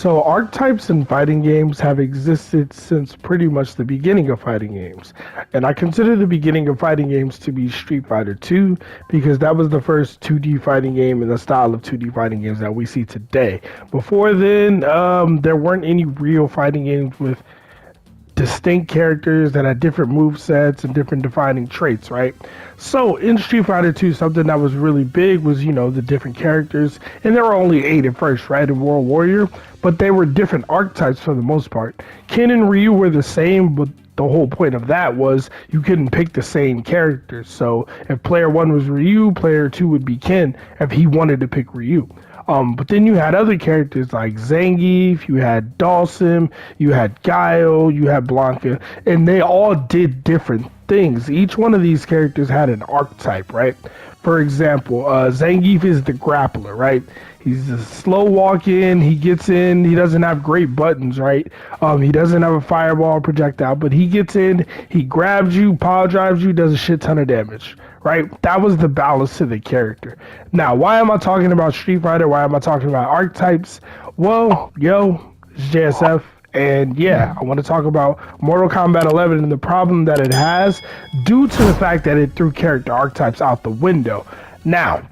So archetypes in fighting games have existed since pretty much the beginning of fighting games. And I consider the beginning of fighting games to be Street Fighter 2 because that was the first 2D fighting game in the style of 2D fighting games that we see today. Before then, there weren't any real fighting games with distinct characters that had different move sets and different defining traits, right? So in Street Fighter 2, something that was really big was, the different characters. And there were only 8 at first, right, in World Warrior, but they were different archetypes for the most part. Ken and Ryu were the same, but the whole point of that was you couldn't pick the same characters. So if player 1 was Ryu, player 2 would be Ken if he wanted to pick Ryu. But then you had other characters like Zangief, you had Dawson, you had Guile, you had Blanca, and they all did different things. Each one of these characters had an archetype, right? For example, Zangief is the grappler, right? He's a slow walk in, he gets in, he doesn't have great buttons, right? He doesn't have a fireball projectile, but he gets in, he grabs you, power drives you, does a shit ton of damage, right? That was the balance to the character. Now, why am I talking about Street Fighter? Why am I talking about archetypes? Well, it's JSF. And yeah, I want to talk about Mortal Kombat 11 and the problem that it has due to the fact that it threw character archetypes out the window. Now,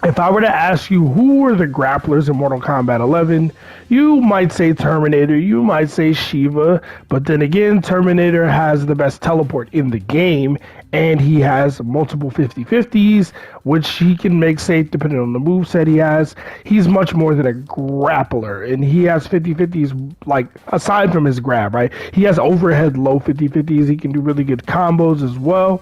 if I were to ask you who were the grapplers in Mortal Kombat 11, you might say Terminator, you might say Shiva, but then again, Terminator has the best teleport in the game, and he has multiple 50-50s, which he can make safe depending on the moveset he has. He's much more than a grappler, and he has 50-50s, like, aside from his grab, right? He has overhead low 50-50s, he can do really good combos as well.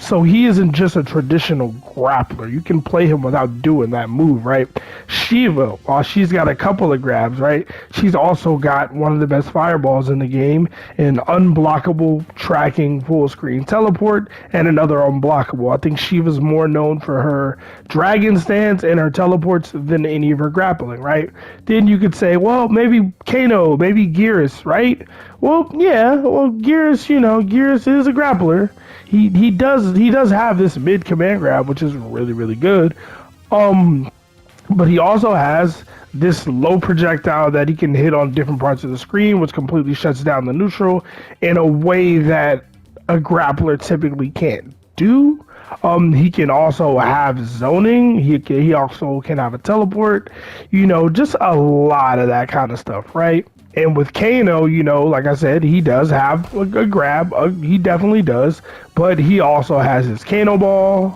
So he isn't just a traditional grappler. You can play him without doing that move, right? Shiva, while she's got a couple of grabs, right? She's also got one of the best fireballs in the game, an unblockable tracking full screen teleport, and another unblockable. I think Shiva's more known for her dragon stance and her teleports than any of her grappling, right? Then you could say, well, maybe Kano, maybe Geras, right? Well, yeah, Geras, Geras is a grappler. He does have this mid command grab, which is really, really good. But he also has this low projectile that he can hit on different parts of the screen, which completely shuts down the neutral in a way that a grappler typically can't do. He can also have zoning. He also can have a teleport. Just a lot of that kind of stuff, right? And with Kano, like I said, he does have a grab. He definitely does. But he also has his Kano ball,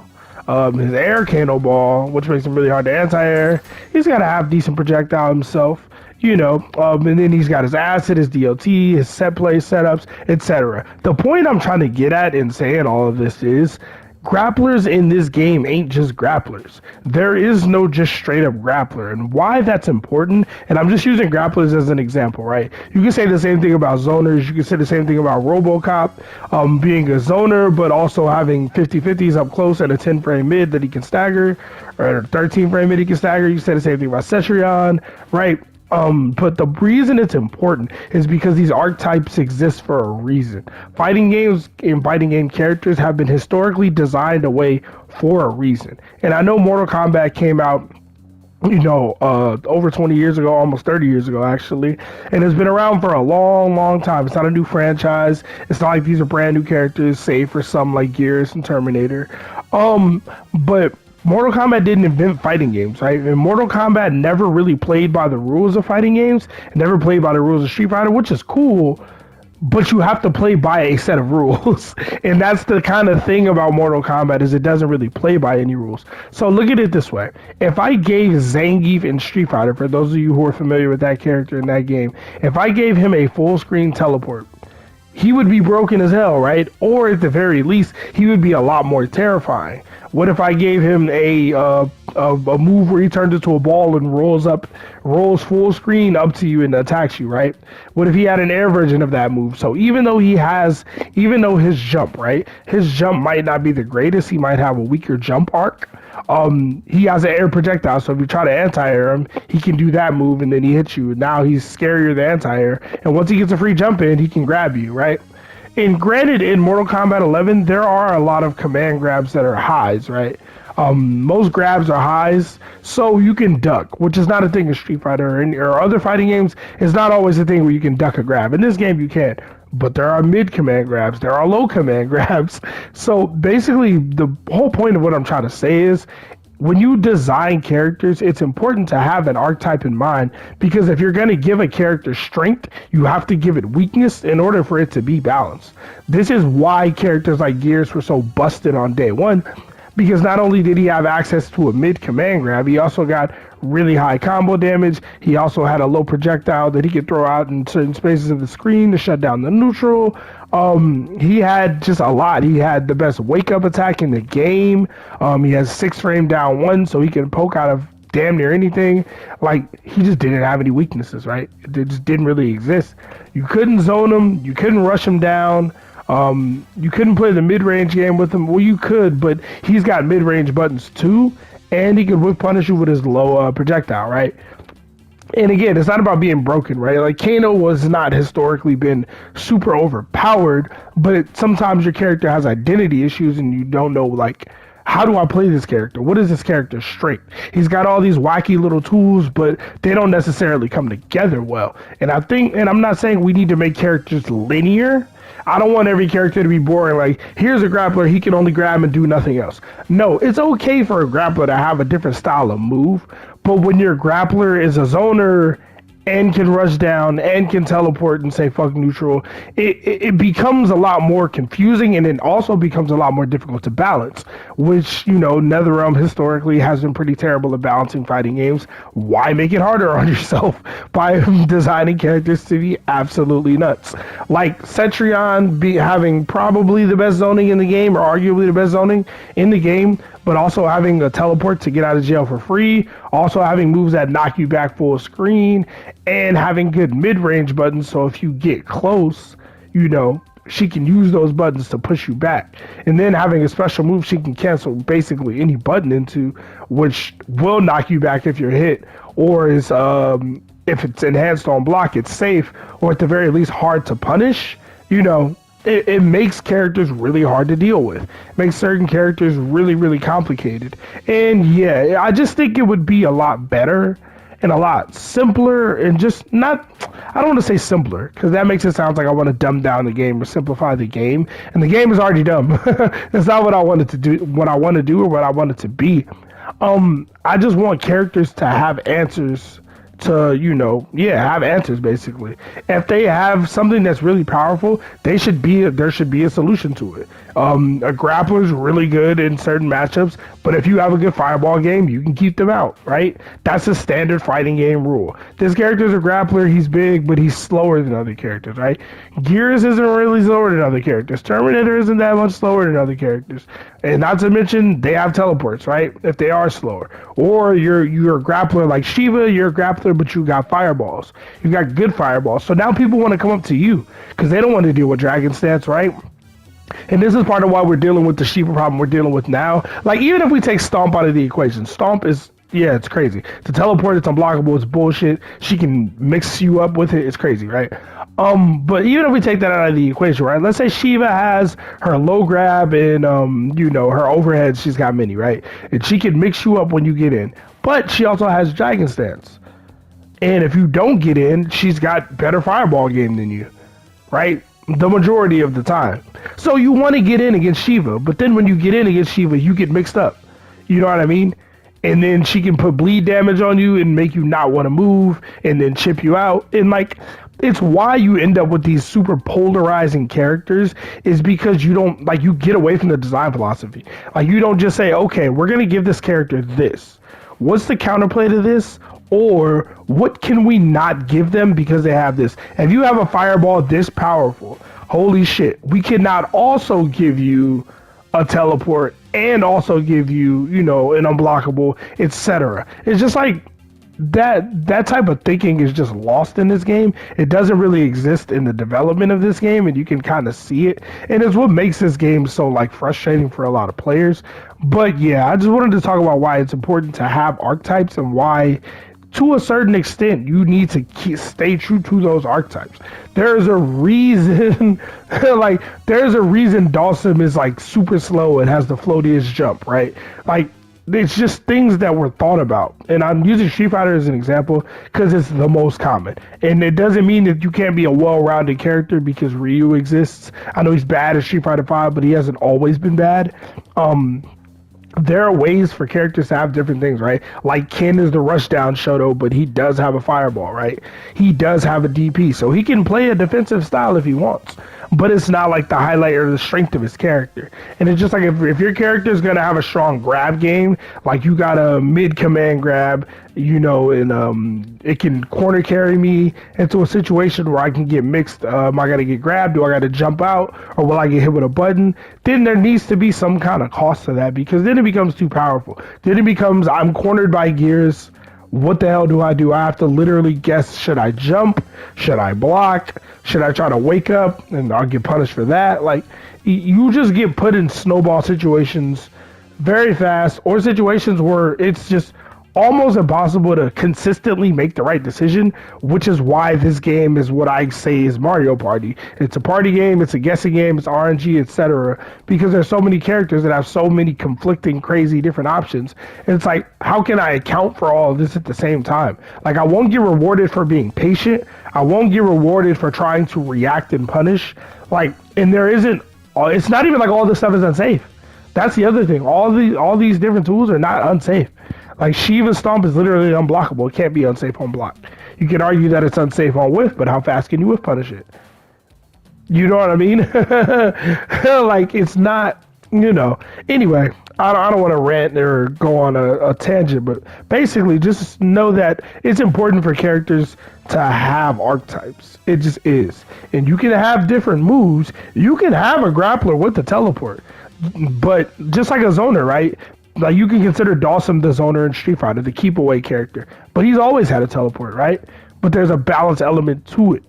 his air Kano ball, which makes him really hard to anti-air. He's got to have decent projectile himself, and then he's got his acid, his DLT, his set play setups, etc. The point I'm trying to get at in saying all of this is grapplers in this game ain't just grapplers. There is no just straight up grappler, and why that's important, and I'm just using grapplers as an example, right? You can say the same thing about zoners, you can say the same thing about RoboCop being a zoner, but also having 50-50s up close and a 10 frame mid that he can stagger, or a 13 frame mid he can stagger. You can say the same thing about Cetrion, right? But the reason it's important is because these archetypes exist for a reason. Fighting games and fighting game characters have been historically designed away for a reason. And I know Mortal Kombat came out, over 20 years ago, almost 30 years ago, actually. And it's been around for a long, long time. It's not a new franchise. It's not like these are brand new characters, save for some like Geras and Terminator. But Mortal Kombat didn't invent fighting games, right? And Mortal Kombat never really played by the rules of fighting games, never played by the rules of Street Fighter, which is cool, but you have to play by a set of rules. And that's the kind of thing about Mortal Kombat is it doesn't really play by any rules. So look at it this way. If I gave Zangief in Street Fighter, for those of you who are familiar with that character in that game, if I gave him a full screen teleport, he would be broken as hell, right? Or at the very least, he would be a lot more terrifying. What if I gave him a move where he turns into a ball and rolls full screen up to you and attacks you, right? What if he had an air version of that move? So even though his jump, right? His jump might not be the greatest. He might have a weaker jump arc. He has an air projectile, so if you try to anti-air him, he can do that move and then he hits you. Now he's scarier than anti-air. And once he gets a free jump in, he can grab you, right? And granted, in Mortal Kombat 11, there are a lot of command grabs that are highs, right? Most grabs are highs, so you can duck, which is not a thing in Street Fighter or other fighting games. It's not always a thing where you can duck a grab. In this game, you can't. But there are mid command grabs, there are low command grabs. So basically, the whole point of what I'm trying to say is when you design characters, it's important to have an archetype in mind because if you're going to give a character strength, you have to give it weakness in order for it to be balanced. This is why characters like Gears were so busted on day one, because not only did he have access to a mid command grab, he also got really high combo damage. He also had a low projectile that he could throw out in certain spaces of the screen to shut down the neutral. He had just a lot. He had the best wake up attack in the game. He has 6 frame down 1, so he can poke out of damn near anything. Like, he just didn't have any weaknesses, right? It just didn't really exist. You couldn't zone him. You couldn't rush him down. You couldn't play the mid-range game with him. Well, you could, but he's got mid-range buttons too, and he can whip punish you with his low projectile, right? And again, it's not about being broken, right? Like, Kano was not historically been super overpowered, but sometimes your character has identity issues and you don't know, like, how do I play this character? What is this character's strength? He's got all these wacky little tools, but they don't necessarily come together well. And I think, and I'm not saying we need to make characters linear. I don't want every character to be boring. Like, here's a grappler, he can only grab and do nothing else. No, it's okay for a grappler to have a different style of move, but when your grappler is a zoner and can rush down and can teleport and say fuck neutral, it becomes a lot more confusing, and it also becomes a lot more difficult to balance, which, you know, NetherRealm historically has been pretty terrible at balancing fighting games. Why make it harder on yourself by designing characters to be absolutely nuts? Like Cetrion having probably the best zoning in the game, or arguably the best zoning in the game, but also having a teleport to get out of jail for free, also having moves that knock you back full screen, and having good mid-range buttons, so if you get close, you know, she can use those buttons to push you back. And then having a special move she can cancel basically any button into, which will knock you back if you're hit, or is, if it's enhanced on block, it's safe, or at the very least hard to punish, you know. It makes characters really hard to deal with. It makes certain characters really, really complicated. And yeah, I just think it would be a lot better and a lot simpler, and just not, I don't want to say simpler, because that makes it sound like I want to dumb down the game or simplify the game. And the game is already dumb. That's not what I wanted to do, what I want to do, or what I want it to be. I just want characters to have answers to, you know, have answers basically. If they have something that's really powerful, there should be a solution to it. A grappler's really good in certain matchups, but if you have a good fireball game, you can keep them out, right? That's a standard fighting game rule. This character's a grappler, he's big, but he's slower than other characters, right? Gears isn't really slower than other characters. Terminator isn't that much slower than other characters. And not to mention, they have teleports, right? If they are slower. Or you're a grappler like Shiva, you're a grappler, but you got fireballs. You got good fireballs. So now people want to come up to you because they don't want to deal with dragon stance, right? And this is part of why we're dealing with the Shiva problem we're dealing with now. Like, even if we take Stomp out of the equation, Stomp is, yeah, it's crazy. To teleport, it's unblockable, it's bullshit. She can mix you up with it, it's crazy, right? But even if we take that out of the equation, right? Let's say Shiva has her low grab and, you know, her overhead, she's got many, right? And she can mix you up when you get in. But she also has dragon stance. And if you don't get in, she's got better fireball game than you, right? The majority of the time. So you want to get in against Shiva, but then when you get in against Shiva, you get mixed up. You know what I mean? And then she can put bleed damage on you and make you not want to move and then chip you out. And like, it's why you end up with these super polarizing characters, is because you don't, like, you get away from the design philosophy. Like, you don't just say, okay, we're going to give this character this. What's the counterplay to this? Or what can we not give them because they have this? If you have a fireball this powerful, holy shit, we cannot also give you a teleport and also give you, you know, an unblockable, etc. It's just like that type of thinking is just lost in this game. It doesn't really exist in the development of this game, and you can kind of see it. And it's what makes this game so like frustrating for a lot of players. But yeah, I just wanted to talk about why it's important to have archetypes and why, to a certain extent, you need to stay true to those archetypes. There's a reason, there's a reason Dawson is like super slow and has the floatiest jump, right? Like, it's just things that were thought about. And I'm using Street Fighter as an example because it's the most common. And it doesn't mean that you can't be a well-rounded character because Ryu exists. I know he's bad at Street Fighter 5, but he hasn't always been bad. There are ways for characters to have different things, right? Like Ken is the rushdown Shoto, but he does have a fireball, right? He does have a DP, so he can play a defensive style if he wants. But it's not like the highlight or the strength of his character. And it's just like if your character is going to have a strong grab game, like you got a mid command grab, you know, and it can corner carry me into a situation where I can get mixed. Am I going to get grabbed? Do I got to jump out? Or will I get hit with a button? Then there needs to be some kind of cost to that because then it becomes too powerful. Then it becomes I'm cornered by gears. What the hell do? I have to literally guess, should I jump? Should I block? Should I try to wake up and I'll get punished for that? Like, you just get put in snowball situations very fast, or situations where it's just almost impossible to consistently make the right decision, which is why this game is what I say is Mario Party. It's a party game, it's a guessing game, it's RNG, etc. Because there's so many characters that have so many conflicting, crazy, different options. And it's like, how can I account for all of this at the same time? Like, I won't get rewarded for being patient. I won't get rewarded for trying to react and punish. Like, and there isn't, it's not even like all this stuff is unsafe. That's the other thing. All these different tools are not unsafe. Like Shiva Stomp is literally unblockable. It can't be unsafe on block. You can argue that it's unsafe on whiff, but how fast can you whiff punish it? You know what I mean? Like, it's not, you know. Anyway, I don't want to rant or go on a tangent, but basically just know that it's important for characters to have archetypes. It just is. And you can have different moves. You can have a grappler with the teleport. But just like a zoner, right? Like, you can consider Dawson the zoner in Street Fighter, the keep away character. But he's always had a teleport, right? But there's a balance element to it.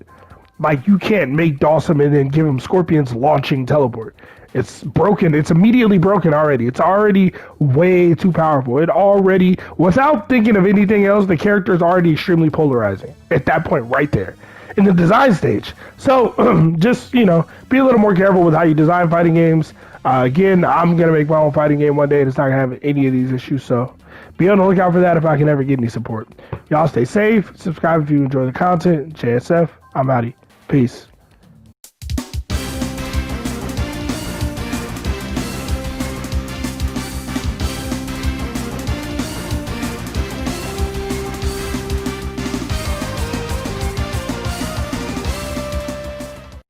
Like, you can't make Dawson and then give him Scorpion's launching teleport. It's broken. It's immediately broken already. It's already way too powerful. It already, without thinking of anything else, the character is already extremely polarizing at that point right there in the design stage. So just, you know, be a little more careful with how you design fighting games. Again, I'm going to make my own fighting game one day and it's not going to have any of these issues. So be on the lookout for that if I can ever get any support. Y'all stay safe. Subscribe if you enjoy the content. JSF, I'm outie. Peace.